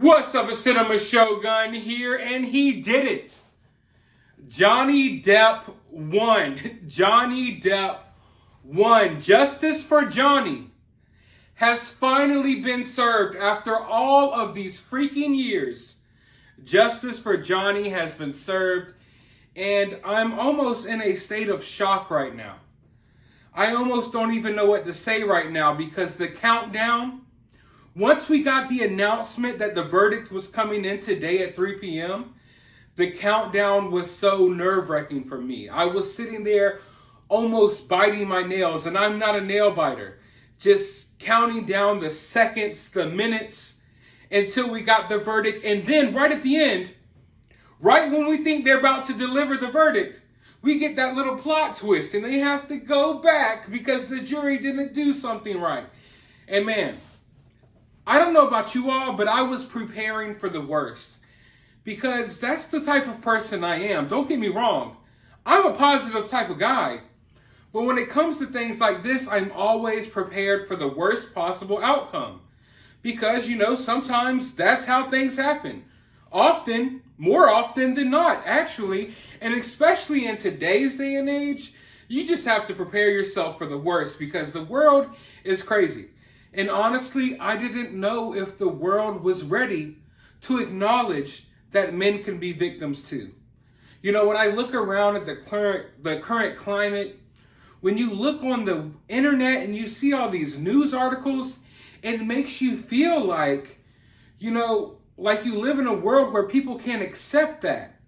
What's up, a Cinema Shogun here, and he did it. Johnny Depp won. Johnny Depp won. Justice for Johnny has finally been served after all of these freaking years. Justice for Johnny has been served, and I'm almost in a state of shock right now. I almost don't even know what to say right now because the countdown, once we got the announcement that the verdict was coming in today at 3 p.m., the countdown was so nerve-wracking for me. I was sitting there almost biting my nails, and I'm not a nail biter, just counting down the seconds, the minutes, until we got the verdict. And then right at the end, right when we think they're about to deliver the verdict, we get that little plot twist, and they have to go back because the jury didn't do something right. And man, I don't know about you all, but I was preparing for the worst because that's the type of person I am. Don't get me wrong. I'm a positive type of guy. But when it comes to things like this, I'm always prepared for the worst possible outcome. Because, sometimes that's how things happen. Often, more often than not, actually. And especially in today's day and age, you just have to prepare yourself for the worst because the world is crazy. And honestly, I didn't know if the world was ready to acknowledge that men can be victims too. When I look around at the current climate, when you look on the internet and you see all these news articles, it makes you feel like you live in a world where people can't accept that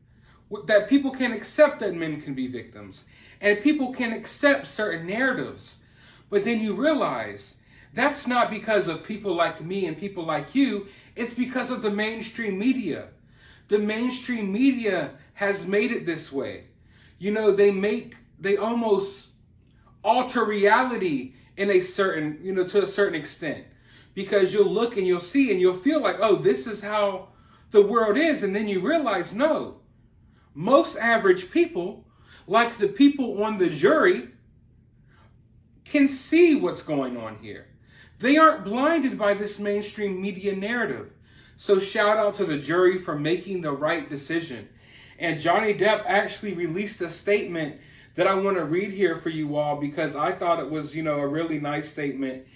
people can't accept that men can be victims, and people can accept certain narratives. But then you realize that's not because of people like me and people like you. It's because of the mainstream media. The mainstream media has made it this way. They almost alter reality in a certain, to a certain extent. Because you'll look and you'll see and you'll feel like, oh, this is how the world is. And then you realize, no. Most average people, like the people on the jury, can see what's going on here. They aren't blinded by this mainstream media narrative. So shout out to the jury for making the right decision. And Johnny Depp actually released a statement that I want to read here for you all because I thought it was, a really nice statement.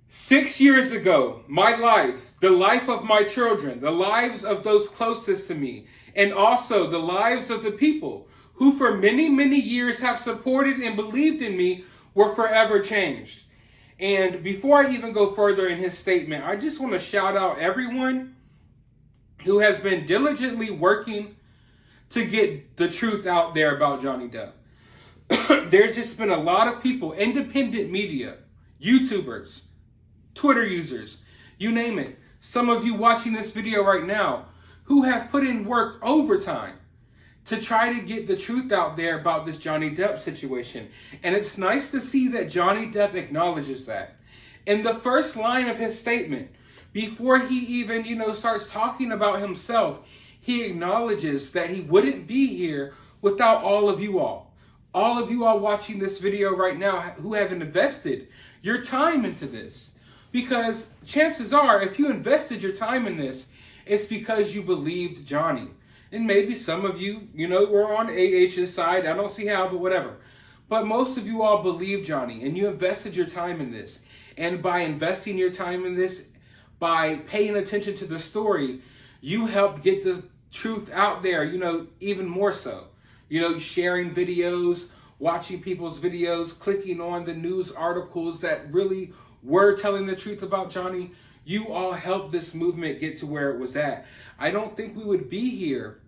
6 years ago, my life, the life of my children, the lives of those closest to me, and also the lives of the people who for many, many years have supported and believed in me were forever changed. And before I even go further in his statement, I just want to shout out everyone who has been diligently working to get the truth out there about Johnny Depp. There's just been a lot of people, independent media, YouTubers, Twitter users, you name it. Some of you watching this video right now who have put in work overtime to try to get the truth out there about this Johnny Depp situation. And it's nice to see that Johnny Depp acknowledges that. In the first line of his statement, before he even, starts talking about himself, he acknowledges that he wouldn't be here without all of you all. All of you all watching this video right now who have invested your time into this. Because chances are, if you invested your time in this, it's because you believed Johnny. And maybe some of you, were on AH's side. I don't see how, but whatever. But most of you all believe Johnny, and you invested your time in this. And by investing your time in this, by paying attention to the story, you helped get the truth out there, even more so. Sharing videos, watching people's videos, clicking on the news articles that really were telling the truth about Johnny. You all helped this movement get to where it was at. I don't think we would be here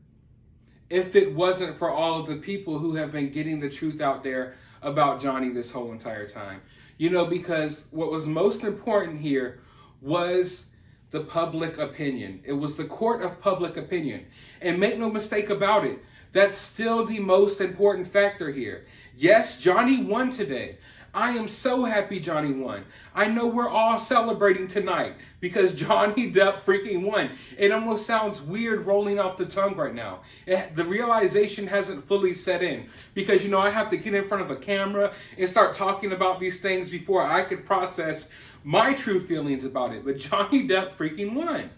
if it wasn't for all of the people who have been getting the truth out there about Johnny this whole entire time. Because what was most important here was the public opinion. It was the court of public opinion. And make no mistake about it, that's still the most important factor here. Yes, Johnny won today. I am so happy Johnny won. I know we're all celebrating tonight because Johnny Depp freaking won. It almost sounds weird rolling off the tongue right now. The realization hasn't fully set in because, I have to get in front of a camera and start talking about these things before I could process my true feelings about it. But Johnny Depp freaking won.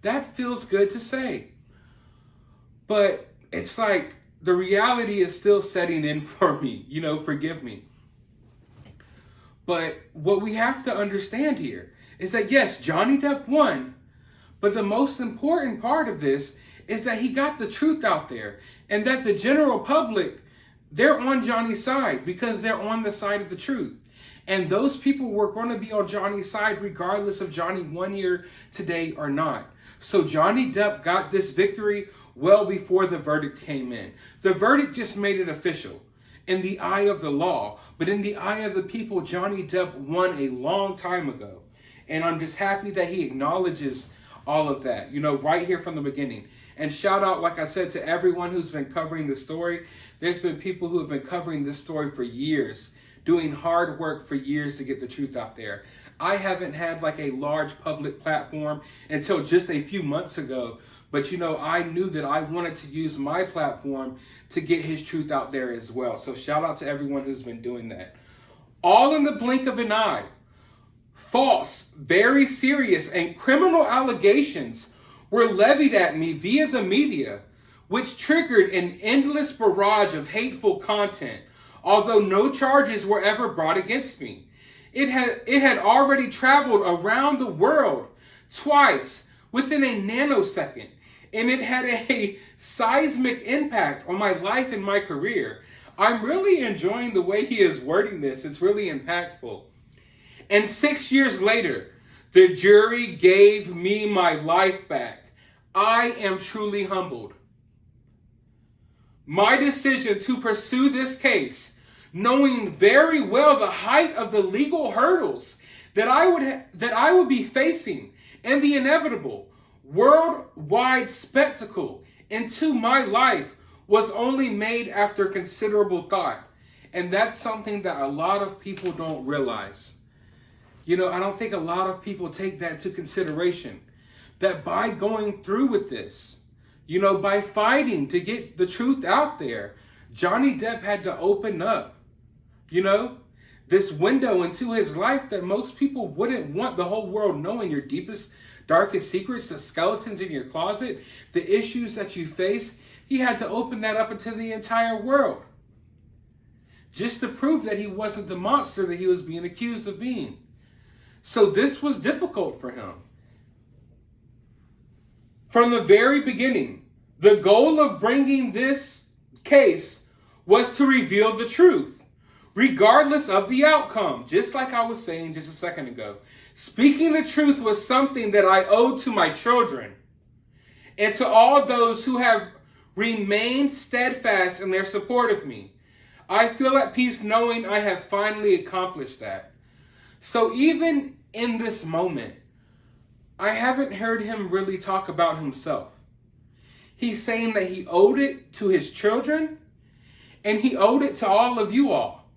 That feels good to say. But it's like the reality is still setting in for me. Forgive me. But what we have to understand here is that, yes, Johnny Depp won. But the most important part of this is that he got the truth out there. And that the general public, they're on Johnny's side because they're on the side of the truth. And those people were going to be on Johnny's side regardless of Johnny won here today or not. So Johnny Depp got this victory well before the verdict came in. The verdict just made it official in the eye of the law. But in the eye of the people, Johnny Depp won a long time ago. And I'm just happy that he acknowledges all of that, right here from the beginning. And shout out, like I said, to everyone who's been covering this story. There's been people who have been covering this story for years, doing hard work for years to get the truth out there. I haven't had like a large public platform until just a few months ago. But, I knew that I wanted to use my platform to get his truth out there as well. So shout out to everyone who's been doing that. All in the blink of an eye. False, very serious, and criminal allegations were levied at me via the media, which triggered an endless barrage of hateful content, although no charges were ever brought against me. It had already traveled around the world twice within a nanosecond, and it had a seismic impact on my life and my career. I'm really enjoying the way he is wording this. It's really impactful. And 6 years later, the jury gave me my life back. I am truly humbled. My decision to pursue this case, knowing very well the height of the legal hurdles that I would be facing and the inevitable worldwide spectacle into my life, was only made after considerable thought. And that's something that a lot of people don't realize. I don't think a lot of people take that into consideration. That by going through with this, by fighting to get the truth out there, Johnny Depp had to open up, this window into his life that most people wouldn't want the whole world knowing. Your deepest, darkest secrets, the skeletons in your closet, the issues that you face. He had to open that up into the entire world. Just to prove that he wasn't the monster that he was being accused of being. So this was difficult for him. From the very beginning, the goal of bringing this case was to reveal the truth, regardless of the outcome. Just like I was saying just a second ago. Speaking the truth was something that I owed to my children and to all those who have remained steadfast in their support of me. I feel at peace knowing I have finally accomplished that. So even in this moment, I haven't heard him really talk about himself. He's saying that he owed it to his children and he owed it to all of you all.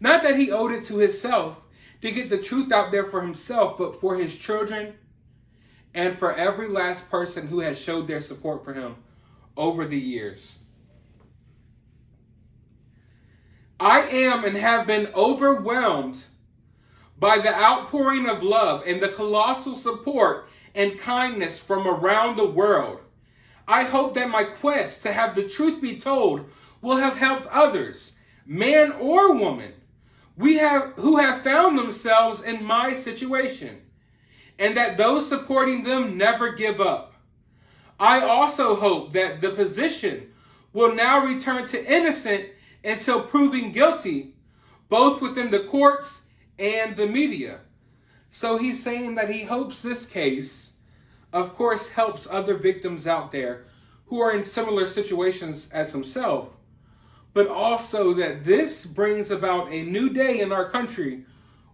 Not that he owed it to himself to get the truth out there for himself, but for his children and for every last person who has showed their support for him over the years. I am and have been overwhelmed by the outpouring of love and the colossal support and kindness from around the world. I hope that my quest to have the truth be told will have helped others, man or woman, who have found themselves in my situation, and that those supporting them never give up. I also hope that the position will now return to innocent until proven guilty, both within the courts and the media. So he's saying that he hopes this case, of course, helps other victims out there who are in similar situations as himself, but also that this brings about a new day in our country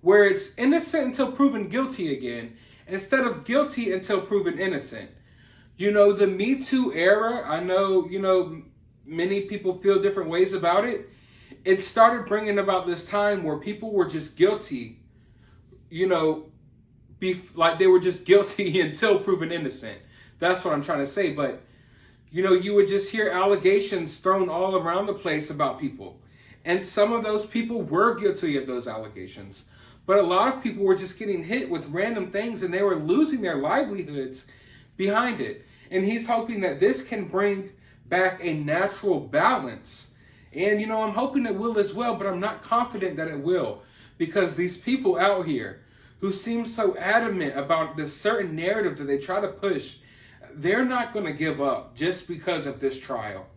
where it's innocent until proven guilty again, instead of guilty until proven innocent. The Me Too era, I know, many people feel different ways about it. It started bringing about this time where people were just guilty, like they were just guilty until proven innocent. That's what I'm trying to say. But, you would just hear allegations thrown all around the place about people. And some of those people were guilty of those allegations. But a lot of people were just getting hit with random things and they were losing their livelihoods behind it. And he's hoping that this can bring back a natural balance. And, I'm hoping it will as well, but I'm not confident that it will. Because these people out here who seem so adamant about this certain narrative that they try to push, they're not going to give up just because of this trial.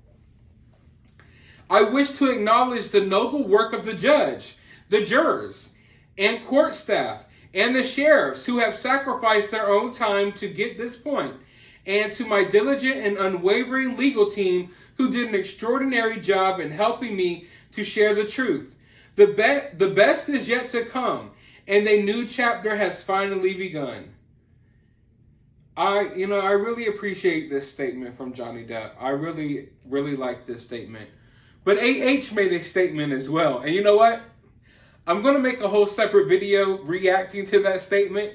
I wish to acknowledge the noble work of the judge, the jurors, and court staff, and the sheriffs who have sacrificed their own time to get this point, and to my diligent and unwavering legal team who did an extraordinary job in helping me to share the truth. The best is yet to come, and a new chapter has finally begun. I really appreciate this statement from Johnny Depp. I really, really like this statement. But AH made a statement as well. And you know what? I'm going to make a whole separate video reacting to that statement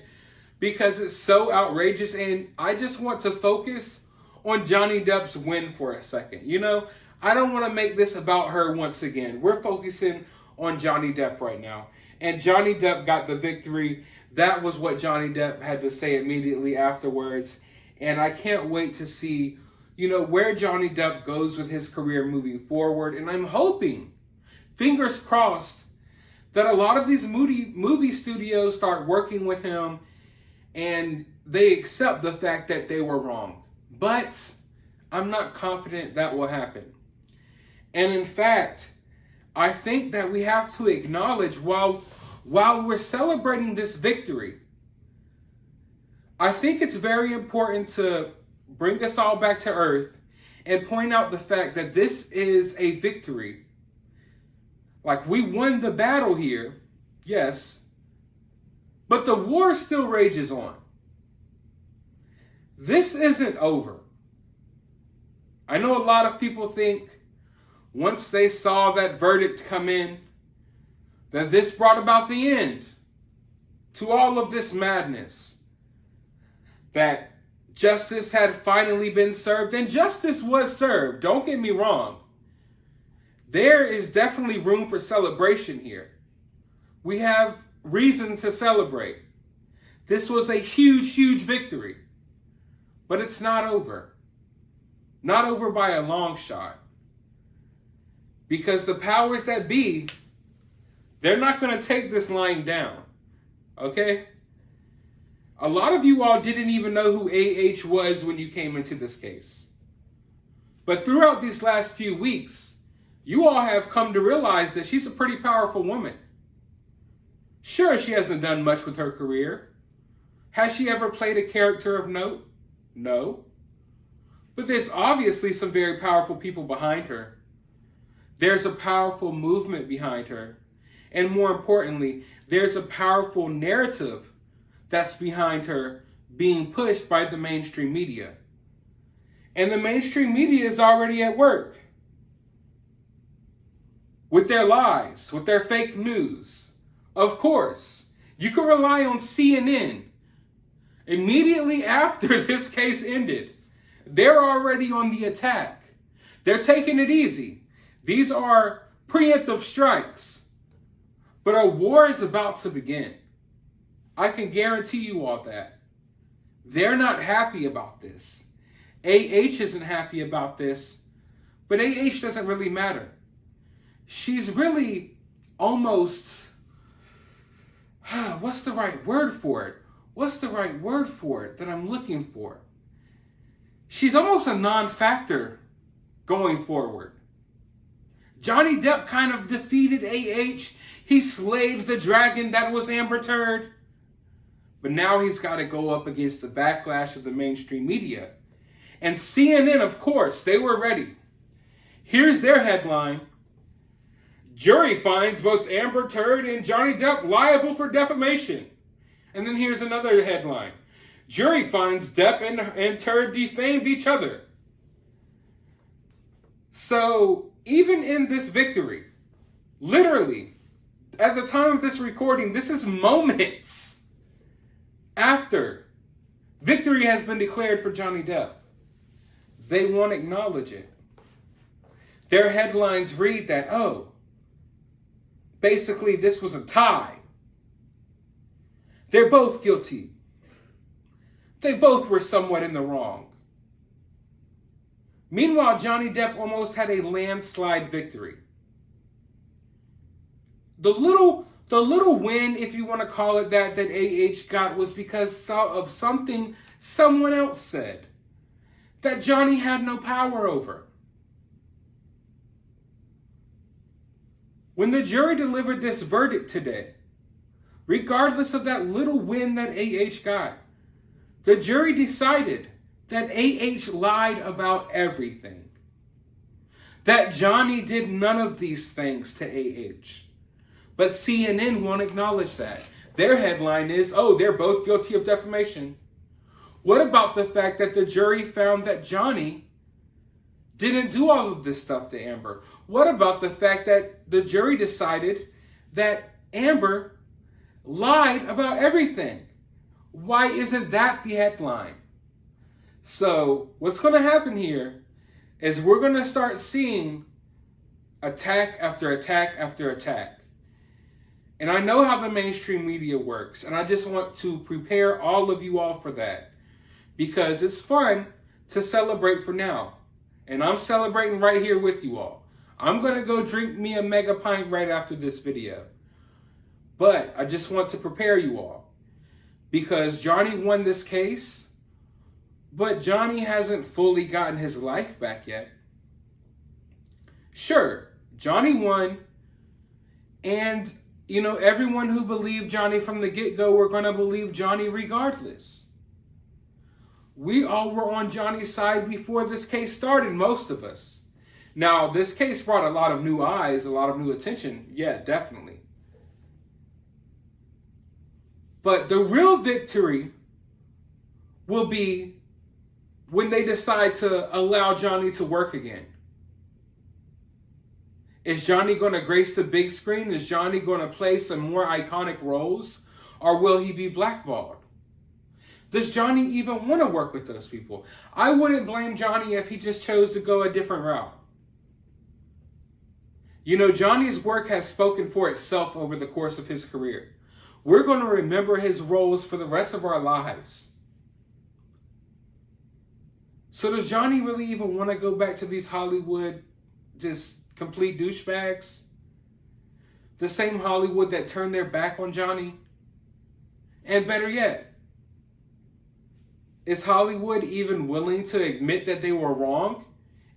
because it's so outrageous. And I just want to focus on Johnny Depp's win for a second. I don't want to make this about her once again. We're focusing on Johnny Depp right now. And Johnny Depp got the victory. That was what Johnny Depp had to say immediately afterwards. And I can't wait to see, where Johnny Depp goes with his career moving forward. And I'm hoping, fingers crossed, that a lot of these movie studios start working with him and they accept the fact that they were wrong. But I'm not confident that will happen. And in fact, I think that we have to acknowledge while we're celebrating this victory, I think it's very important to bring us all back to earth and point out the fact that this is a victory. Like, we won the battle here, yes, but the war still rages on. This isn't over. I know a lot of people think once they saw that verdict come in, that this brought about the end to all of this madness. That justice had finally been served, and justice was served. Don't get me wrong. There is definitely room for celebration here. We have reason to celebrate. This was a huge, huge victory. But it's not over. Not over by a long shot. Because the powers that be, they're not going to take this lying down. Okay? A lot of you all didn't even know who AH was when you came into this case. But throughout these last few weeks, you all have come to realize that she's a pretty powerful woman. Sure, she hasn't done much with her career. Has she ever played a character of note? No. But there's obviously some very powerful people behind her. There's a powerful movement behind her. And more importantly, there's a powerful narrative that's behind her being pushed by the mainstream media. And the mainstream media is already at work with their lies, with their fake news. Of course, you can rely on CNN. Immediately after this case ended, they're already on the attack. They're taking it easy. These are preemptive strikes. But a war is about to begin. I can guarantee you all that. They're not happy about this. AH isn't happy about this. But AH doesn't really matter. She's really almost, what's the right word for it? What's the right word for it that I'm looking for? She's almost a non-factor going forward. Johnny Depp kind of defeated AH. He slayed the dragon that was Amber Heard. But now he's got to go up against the backlash of the mainstream media. And CNN, of course, they were ready. Here's their headline. Jury finds both Amber Heard and Johnny Depp liable for defamation. And then here's another headline. Jury finds Depp and Heard defamed each other. So, even in this victory, literally, at the time of this recording, this is moments after victory has been declared for Johnny Depp. They won't acknowledge it. Their headlines read that, basically this was a tie. They're both guilty. They both were somewhat in the wrong. Meanwhile, Johnny Depp almost had a landslide victory. The little win, if you want to call it that AH got was because of something someone else said that Johnny had no power over. When the jury delivered this verdict today, regardless of that little win that AH got, the jury decided that AH lied about everything. That Johnny did none of these things to AH. But CNN won't acknowledge that. Their headline is, oh, they're both guilty of defamation. What about the fact that the jury found that Johnny didn't do all of this stuff to Amber? What about the fact that the jury decided that Amber lied about everything? Why isn't that the headline? So what's going to happen here is we're going to start seeing attack after attack after attack. And I know how the mainstream media works, and I just want to prepare all of you all for that because it's fun to celebrate for now. And I'm celebrating right here with you all. I'm going to go drink me a mega pint right after this video. But I just want to prepare you all because Johnny won this case, but Johnny hasn't fully gotten his life back yet. Sure, Johnny won, and everyone who believed Johnny from the get-go were going to believe Johnny regardless. We all were on Johnny's side before this case started, most of us. Now, this case brought a lot of new eyes, a lot of new attention. Yeah, definitely. But the real victory will be when they decide to allow Johnny to work again. Is Johnny going to grace the big screen? Is Johnny going to play some more iconic roles? Or will he be blackballed? Does Johnny even want to work with those people? I wouldn't blame Johnny if he just chose to go a different route. Johnny's work has spoken for itself over the course of his career. We're going to remember his roles for the rest of our lives. So does Johnny really even want to go back to these Hollywood just complete douchebags? The same Hollywood that turned their back on Johnny? And better yet, is Hollywood even willing to admit that they were wrong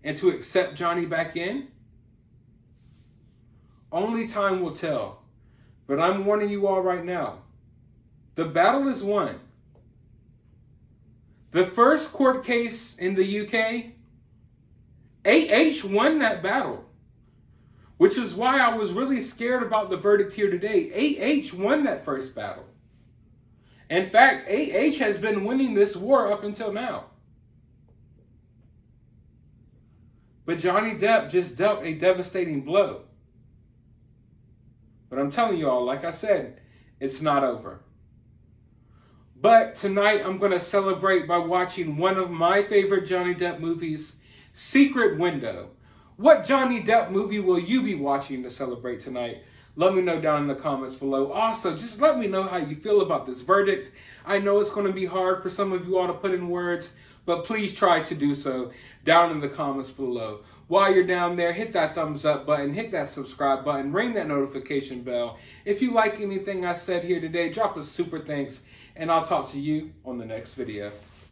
and to accept Johnny back in? Only time will tell. But I'm warning you all right now. The battle is won. The first court case in the UK, AH won that battle. Which is why I was really scared about the verdict here today. AH won that first battle. In fact, AH has been winning this war up until now. But Johnny Depp just dealt a devastating blow. But I'm telling you all, like I said, it's not over. But tonight I'm going to celebrate by watching one of my favorite Johnny Depp movies, Secret Window. What Johnny Depp movie will you be watching to celebrate tonight? Let me know down in the comments below. Also, just let me know how you feel about this verdict. I know it's going to be hard for some of you all to put in words, but please try to do so down in the comments below. While you're down there, hit that thumbs up button, hit that subscribe button, ring that notification bell. If you like anything I said here today, drop a super thanks, and I'll talk to you on the next video.